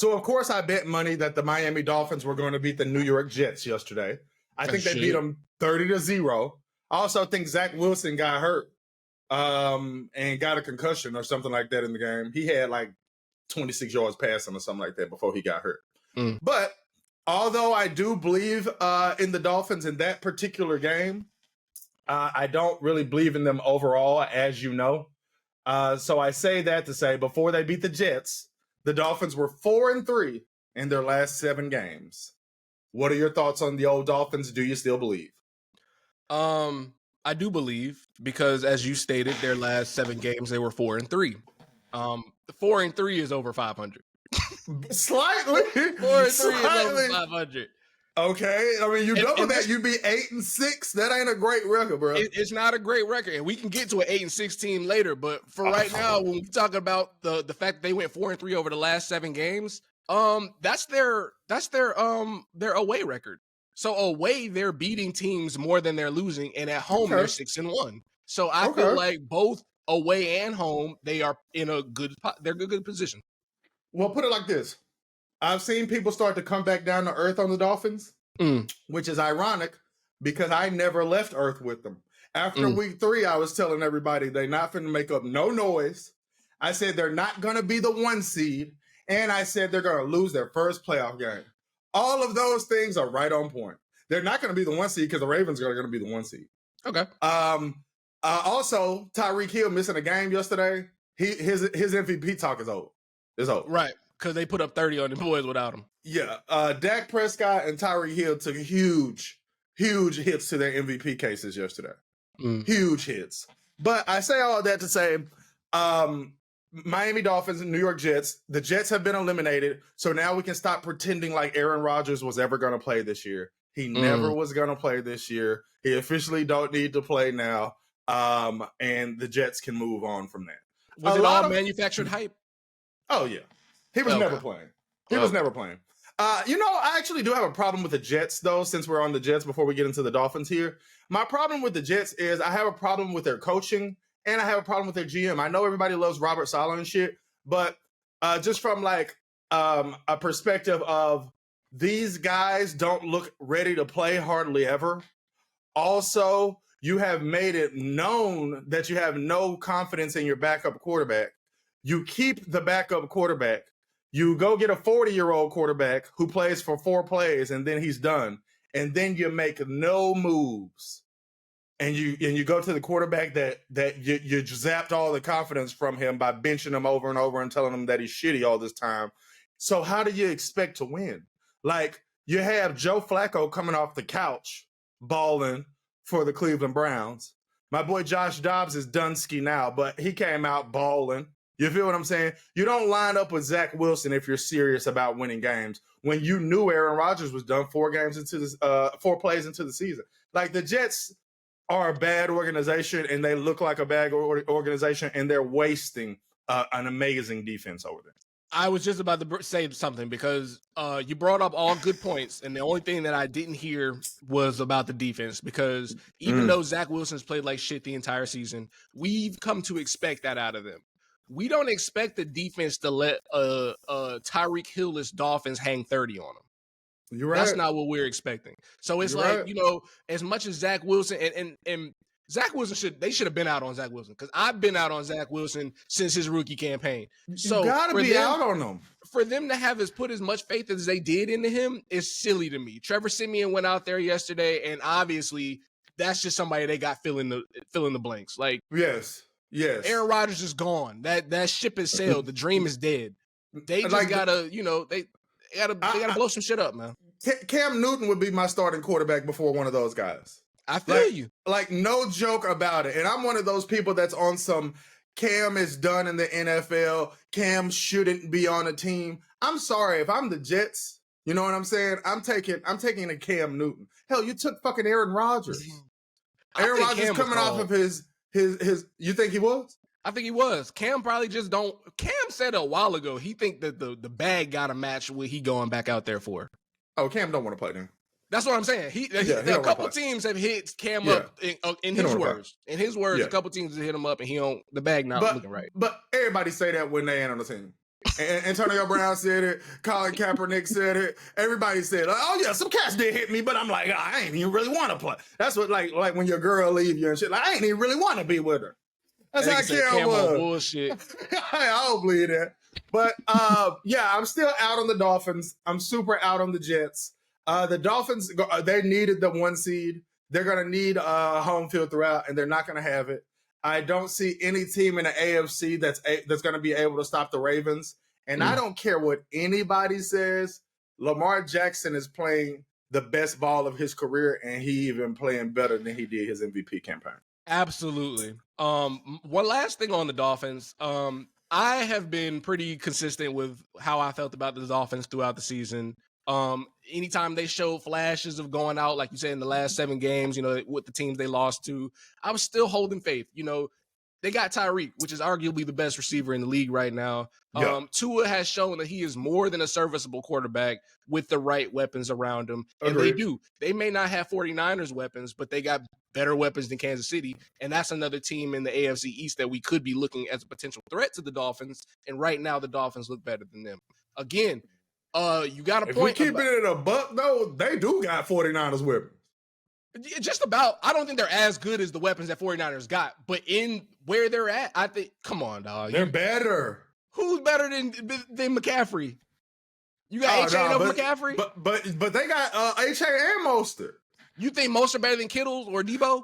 So, of course, I bet money that the Miami Dolphins were going to beat the New York Jets yesterday. I think they beat them 30-0. I also think Zach Wilson got hurt and got a concussion or something like that in the game. He had like 26 yards passing or something like that before he got hurt. But although I do believe in the Dolphins in that particular game, I don't really believe in them overall, as you know. So I say that to say before they beat the Jets, the Dolphins were 4-3 in their last 7 games. What are your thoughts on the old Dolphins? Do you still believe? I do believe because, as you stated, their last 7 games they were 4-3. 4-3 is over 500. Slightly. 4-3 is over 500. Okay, I mean, you double that, you'd be 8-6. That ain't a great record, bro. It's not a great record, and we can get to an 8-6 team later. But for right now, when we talk about the fact that they went 4-3 over the last 7 games, that's their away record. So away, they're beating teams more than they're losing, and at home they're 6-1. So I feel like both away and home, they are in a good position. Well, put it like this. I've seen people start to come back down to earth on the Dolphins, which is ironic because I never left earth with them. After week 3, I was telling everybody they're not finna make up no noise. I said they're not going to be the 1 seed, and I said they're going to lose their first playoff game. All of those things are right on point. They're not going to be the 1 seed because the Ravens are going to be the 1 seed. Okay. Also, Tyreek Hill missing a game yesterday. His MVP talk is over. It's over. Right. Because they put up 30 on the boys without him. Yeah. Dak Prescott and Tyreek Hill took huge hits to their MVP cases yesterday. Huge hits. But I say all that to say, Miami Dolphins and New York Jets, the Jets have been eliminated. So now we can stop pretending like Aaron Rodgers was ever going to play this year. He never was going to play this year. He officially don't need to play now. And the Jets can move on from that. Was it all manufactured hype? Oh, yeah. He was never playing. He was never playing. I actually do have a problem with the Jets, though, since we're on the Jets before we get into the Dolphins here. My problem with the Jets is I have a problem with their coaching, and I have a problem with their GM. I know everybody loves Robert Saleh and shit, but just from like a perspective of these guys don't look ready to play hardly ever. Also, you have made it known that you have no confidence in your backup quarterback. You keep the backup quarterback. You go get a 40-year-old quarterback who plays for 4 plays and then he's done. And then you make no moves. And you go to the quarterback that you zapped all the confidence from him by benching him over and over and telling him that he's shitty all this time. So how do you expect to win? Like, you have Joe Flacco coming off the couch balling for the Cleveland Browns. My boy Josh Dobbs is Dunsky now, but he came out balling. You feel what I'm saying? You don't line up with Zach Wilson if you're serious about winning games when you knew Aaron Rodgers was done 4 plays into the season. Like, the Jets are a bad organization and they look like a bad organization, and they're wasting an amazing defense over there. I was just about to say something because you brought up all good points, and the only thing that I didn't hear was about the defense because even though Zach Wilson's played like shit the entire season, we've come to expect that out of them. We don't expect the defense to let Tyreek Hill-less Dolphins hang 30 on them. You're right. That's not what we're expecting. So it's as much as Zach Wilson and Zach Wilson they should have been out on Zach Wilson because I've been out on Zach Wilson since his rookie campaign. So you gotta be out on them. For them to put as much faith as they did into him is silly to me. Trevor Siemian went out there yesterday, and obviously that's just somebody they got fill in the blanks. Like yes. Aaron Rodgers is gone. That ship has sailed. The dream is dead. They just gotta blow some shit up, man. Cam Newton would be my starting quarterback before one of those guys. I feel you. Like, no joke about it. And I'm one of those people that's on some Cam is done in the NFL. Cam shouldn't be on a team. I'm sorry. If I'm the Jets, you know what I'm saying? I'm taking a Cam Newton. Hell, you took fucking Aaron Rodgers. Aaron Rodgers coming off of his you think he was? I think he was. Cam probably just don't. Cam said a while ago he think that the bag got a match what he going back out there for. Oh, Cam don't want to play then. That's what I'm saying. A couple teams have hit Cam up in his words. In his words, a couple teams have hit him up and the bag not looking right. But everybody say that when they ain't on the team. Antonio Brown said it. Colin Kaepernick said it. Everybody said, "Oh yeah, some cats did hit me," but I'm like, I ain't even really want to play. That's what like when your girl leave you and shit. Like, I ain't even really want to be with her. That's how Cam was. Bullshit. I don't believe that. But yeah, I'm still out on the Dolphins. I'm super out on the Jets. The Dolphins, they needed the 1 seed. They're gonna need home field throughout, and they're not gonna have it. I don't see any team in the AFC that's going to be able to stop the Ravens. And I don't care what anybody says. Lamar Jackson is playing the best ball of his career, and he even playing better than he did his MVP campaign. Absolutely. One last thing on the Dolphins. I have been pretty consistent with how I felt about the Dolphins throughout the season. Anytime they showed flashes of going out, like you said, in the last 7 games, with the teams they lost to, I was still holding faith. They got Tyreek, which is arguably the best receiver in the league right now. Yep. Tua has shown that he is more than a serviceable quarterback with the right weapons around him. And Agreed. They do. They may not have 49ers weapons, but they got better weapons than Kansas City. And that's another team in the AFC East that we could be looking as a potential threat to the Dolphins. And right now, the Dolphins look better than them. Again, you got a point. If we keep it in a buck, though, they do got 49ers weapons. Just about. I don't think they're as good as the weapons that 49ers got, but in where they're at, I think, come on, dog. They're better. Who's better than McCaffrey? You got H.A. over McCaffrey? But they got H.A. and Mostert. You think Mostert better than Kittle or Debo?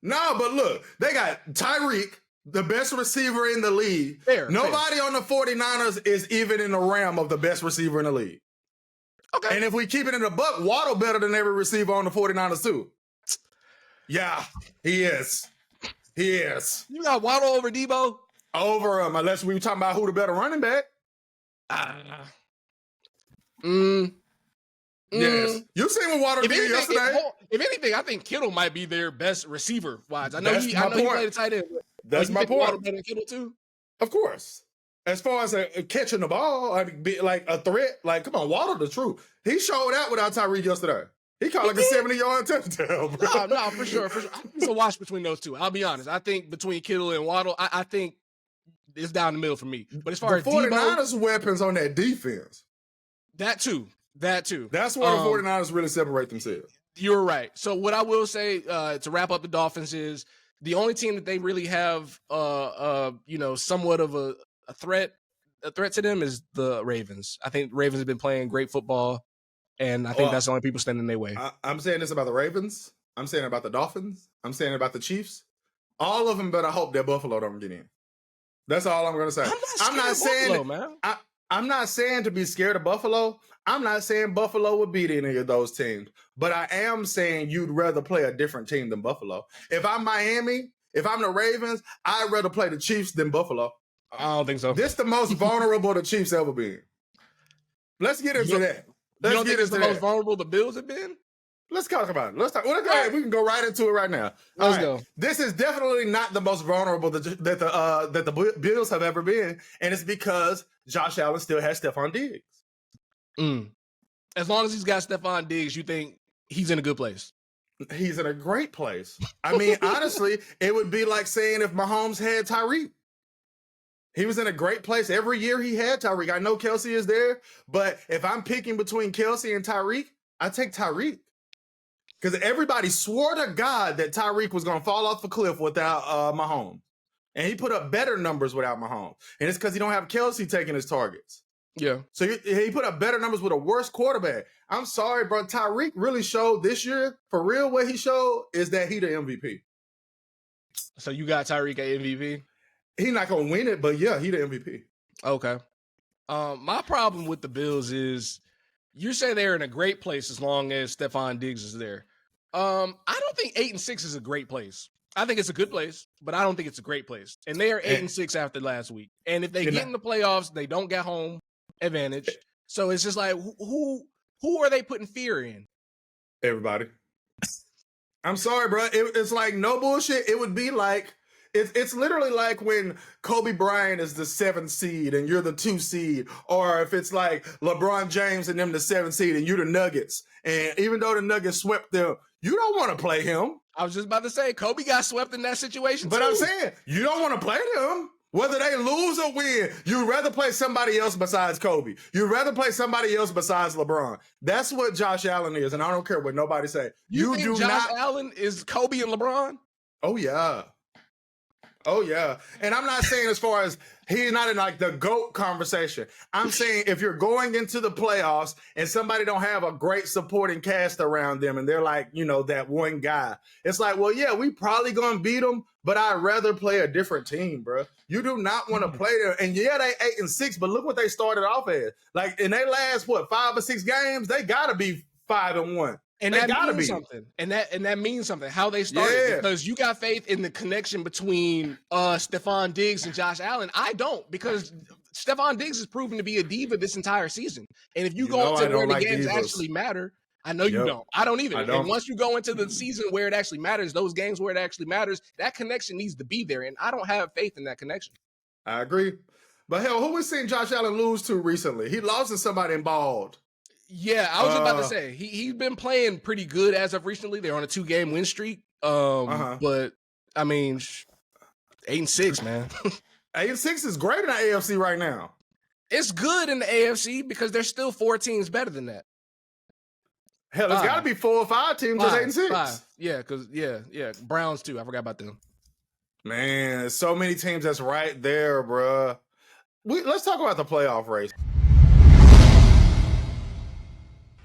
No, but look, they got Tyreek, the best receiver in the league. Nobody on the 49ers is even in the realm of the best receiver in the league. Okay. And if we keep it in the buck, Waddle better than every receiver on the 49ers too. Yeah, he is. He is. You got Waddle over Debo? Over him, unless we were talking about who the better running back. Yes. You seen what Waddle did yesterday? If anything, I think Kittle might be their best receiver wise. I know he played a tight end. That's my point. Waddle better than Kittle too? Of course. As far as catching the ball, like a threat, like, come on, Waddle the truth. He showed out without Tyreek yesterday. He caught like a 70-yard touchdown, bro. No, for sure. It's a wash between those two. I'll be honest. I think between Kittle and Waddle, I think it's down the middle for me. But as far as 49ers weapons on that defense. That too. That's where the 49ers really separate themselves. You're right. So what I will say to wrap up the Dolphins is the only team that they really have somewhat of a threat to them is the Ravens. I think Ravens have been playing great football, and I think that's the only people standing in their way. I'm saying this about the Ravens. I'm saying about the Dolphins. I'm saying about the Chiefs. All of them better hope that Buffalo don't get in. That's all I'm going to say. I'm not saying Buffalo, man. I'm not saying to be scared of Buffalo. I'm not saying Buffalo would beat any of those teams, but I am saying you'd rather play a different team than Buffalo. If I'm Miami, if I'm the Ravens, I'd rather play the Chiefs than Buffalo. I don't think so. This is the most vulnerable the Chiefs ever been. Let's get into that. You don't think it's the most vulnerable the Bills have been? Let's talk about it. Let's talk. We can go right into it right now. Let's go. This is definitely not the most vulnerable that the Bills have ever been, and it's because Josh Allen still has Stefon Diggs. As long as he's got Stefon Diggs, you think he's in a good place? He's in a great place. I mean, honestly, it would be like saying if Mahomes had Tyreek. He was in a great place. Every year he had Tyreek. I know Kelsey is there, but if I'm picking between Kelsey and Tyreek, I take Tyreek. Because everybody swore to God that Tyreek was going to fall off a cliff without Mahomes. And he put up better numbers without Mahomes. And it's because he don't have Kelsey taking his targets. Yeah. So he put up better numbers with a worse quarterback. I'm sorry, bro. Tyreek really showed this year, for real, what he showed is that he the MVP. So you got Tyreek at MVP? He's not going to win it, but yeah, he the MVP. Okay. My problem with the Bills is you say they're in a great place as long as Stefon Diggs is there. I don't think 8-6 is a great place. I think it's a good place, but I don't think it's a great place. And they are 8-6 after last week. And if they get in the playoffs, they don't get home advantage. So it's just like, who are they putting fear in? Everybody. I'm sorry, bro. It's like no bullshit. It would be like, it's literally like when Kobe Bryant is the 7th seed and you're the 2 seed, or if it's like LeBron James and them the 7th seed and you're the Nuggets. And even though the Nuggets swept them, you don't want to play him. I was just about to say, Kobe got swept in that situation But too. I'm saying, you don't want to play them. Whether they lose or win, you'd rather play somebody else besides Kobe. You'd rather play somebody else besides LeBron. That's what Josh Allen is, and I don't care what nobody say. You think Josh Allen is Kobe and LeBron? Oh, yeah. Oh, yeah. And I'm not saying as far as he's not in like the GOAT conversation. I'm saying if you're going into the playoffs and somebody don't have a great supporting cast around them and they're like, you know, that one guy, it's like, well, yeah, we probably going to beat them, but I'd rather play a different team, bro. You do not want to play them. And yeah, they 8-6, but look what they started off as. Like in their last, 5 or 6 games, they got to be 5-1. And that means something. And that means something. How they started, because you got faith in the connection between Stefon Diggs and Josh Allen. I don't, because Stefon Diggs has proven to be a diva this entire season. And if you go into where the games actually matter, I know you don't. I don't either. And once you go into the season where it actually matters, those games where it actually matters, that connection needs to be there. And I don't have faith in that connection. I agree. But hell, who we seen Josh Allen lose to recently? He lost to somebody and balled. Yeah, I was about to say he's been playing pretty good as of recently. They're on a 2-game win streak. But I mean, 8-6, man. 8-6 is great in the AFC right now. It's good in the AFC because there's still 4 teams better than that. Hell, there's got to be 4 or 5 teams that's 8-6. 5. Yeah, because Browns too. I forgot about them. Man, there's so many teams that's right there, bruh. Let's talk about the playoff race.